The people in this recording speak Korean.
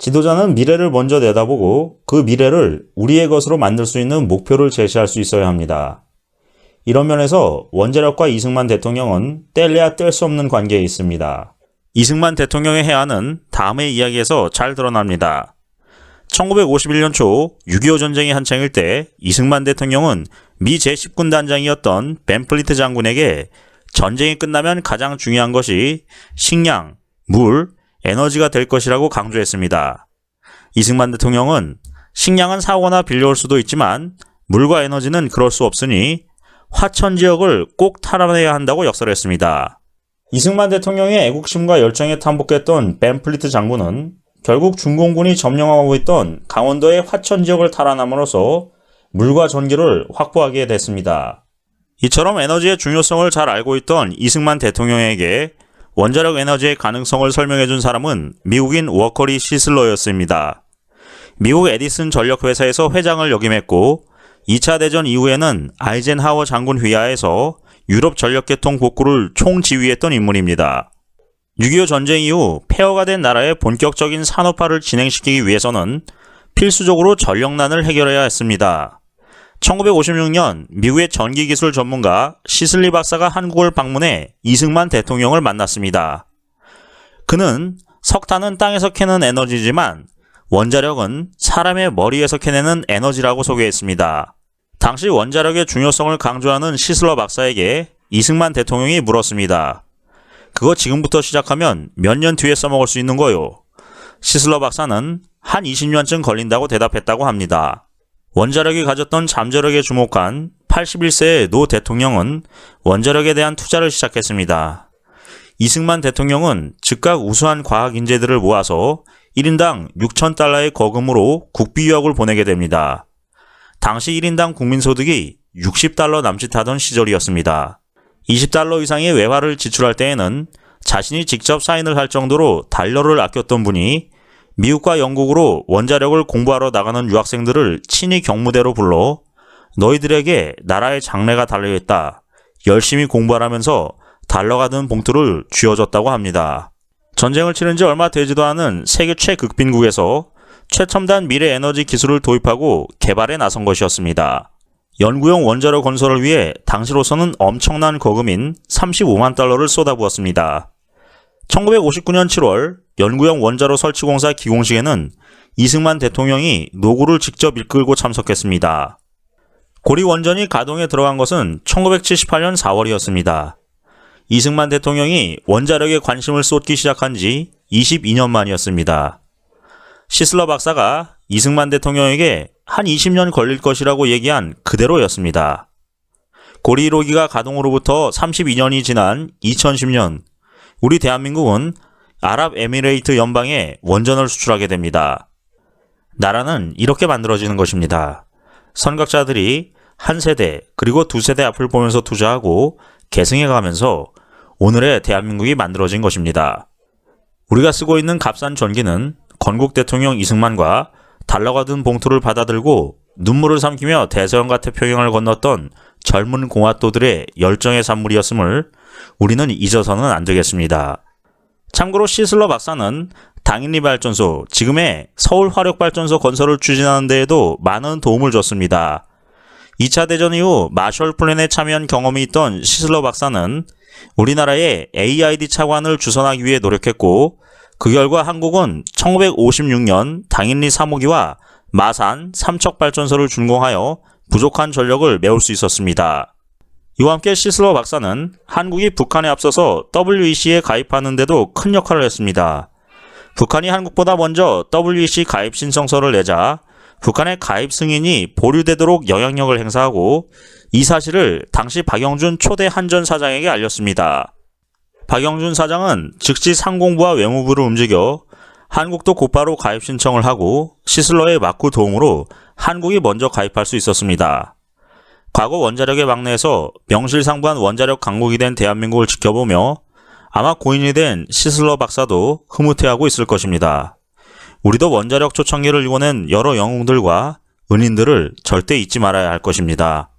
지도자는 미래를 먼저 내다보고 그 미래를 우리의 것으로 만들 수 있는 목표를 제시할 수 있어야 합니다. 이런 면에서 원자력과 이승만 대통령은 뗄래야 뗄 수 없는 관계에 있습니다. 이승만 대통령의 해안은 다음의 이야기에서 잘 드러납니다. 1951년 초 6.25 전쟁이 한창일 때 이승만 대통령은 미 제10군 단장이었던 벤플리트 장군에게 전쟁이 끝나면 가장 중요한 것이 식량, 물, 에너지가 될 것이라고 강조했습니다. 이승만 대통령은 식량은 사거나 빌려올 수도 있지만 물과 에너지는 그럴 수 없으니 화천 지역을 꼭 탈환해야 한다고 역설했습니다. 이승만 대통령의 애국심과 열정에 탐복했던 벤플리트 장군은 결국 중공군이 점령하고 있던 강원도의 화천 지역을 탈환함으로써 물과 전기를 확보하게 됐습니다. 이처럼 에너지의 중요성을 잘 알고 있던 이승만 대통령에게 원자력 에너지의 가능성을 설명해준 사람은 미국인 워커리 시슬러였습니다. 미국 에디슨 전력회사에서 회장을 역임했고 2차 대전 이후에는 아이젠하워 장군 휘하에서 유럽 전력계통 복구를 총지휘했던 인물입니다. 6.25 전쟁 이후 폐허가 된 나라의 본격적인 산업화를 진행시키기 위해서는 필수적으로 전력난을 해결해야 했습니다. 1956년 미국의 전기기술 전문가 시슬리 박사가 한국을 방문해 이승만 대통령을 만났습니다. 그는 석탄은 땅에서 캐는 에너지지만 원자력은 사람의 머리에서 캐내는 에너지라고 소개했습니다. 당시 원자력의 중요성을 강조하는 시슬러 박사에게 이승만 대통령이 물었습니다. 그거 지금부터 시작하면 몇 년 뒤에 써먹을 수 있는 거요? 시슬러 박사는 한 20년쯤 걸린다고 대답했다고 합니다. 원자력이 가졌던 잠재력에 주목한 81세의 노 대통령은 원자력에 대한 투자를 시작했습니다. 이승만 대통령은 즉각 우수한 과학 인재들을 모아서 1인당 6,000달러의 거금으로 국비 유학을 보내게 됩니다. 당시 1인당 국민소득이 60달러 남짓하던 시절이었습니다. 20달러 이상의 외화를 지출할 때에는 자신이 직접 사인을 할 정도로 달러를 아꼈던 분이 미국과 영국으로 원자력을 공부하러 나가는 유학생들을 친히 경무대로 불러 너희들에게 나라의 장래가 달려있다. 열심히 공부하라면서 달러가 든 봉투를 쥐어줬다고 합니다. 전쟁을 치른 지 얼마 되지도 않은 세계 최극빈국에서 최첨단 미래 에너지 기술을 도입하고 개발에 나선 것이었습니다. 연구용 원자력 건설을 위해 당시로서는 엄청난 거금인 35만 달러를 쏟아부었습니다. 1959년 7월 연구용 원자로 설치공사 기공식에는 이승만 대통령이 노고를 직접 이끌고 참석했습니다. 고리 원전이 가동에 들어간 것은 1978년 4월이었습니다. 이승만 대통령이 원자력에 관심을 쏟기 시작한 지 22년 만이었습니다. 시슬러 박사가 이승만 대통령에게 한 20년 걸릴 것이라고 얘기한 그대로였습니다. 고리 1호기가 가동으로부터 32년이 지난 2010년 우리 대한민국은 아랍에미레이트 연방에 원전을 수출하게 됩니다. 나라는 이렇게 만들어지는 것입니다. 선각자들이 한 세대 그리고 두 세대 앞을 보면서 투자하고 계승해가면서 오늘의 대한민국이 만들어진 것입니다. 우리가 쓰고 있는 값싼 전기는 건국 대통령 이승만과 달러가 든 봉투를 받아들고 눈물을 삼키며 대서양과 태평양을 건넜던 젊은 공화도들의 열정의 산물이었음을 우리는 잊어서는 안 되겠습니다. 참고로 시슬러 박사는 당인리 발전소, 지금의 서울화력발전소 건설을 추진하는 데에도 많은 도움을 줬습니다. 2차 대전 이후 마셜 플랜에 참여한 경험이 있던 시슬러 박사는 우리나라에 AID 차관을 주선하기 위해 노력했고 그 결과 한국은 1956년 당인리 3호기와 마산 삼척발전소를 준공하여 부족한 전력을 메울 수 있었습니다. 이와 함께 시슬러 박사는 한국이 북한에 앞서서 WEC에 가입하는 데도 큰 역할을 했습니다. 북한이 한국보다 먼저 WEC 가입 신청서를 내자 북한의 가입 승인이 보류되도록 영향력을 행사하고 이 사실을 당시 박영준 초대 한전 사장에게 알렸습니다. 박영준 사장은 즉시 상공부와 외무부를 움직여 한국도 곧바로 가입 신청을 하고 시슬러의 막구 도움으로 한국이 먼저 가입할 수 있었습니다. 과거 원자력의 막내에서 명실상부한 원자력 강국이 된 대한민국을 지켜보며 아마 고인이 된 시슬러 박사도 흐뭇해하고 있을 것입니다. 우리도 원자력 초창기를 이뤄낸 여러 영웅들과 은인들을 절대 잊지 말아야 할 것입니다.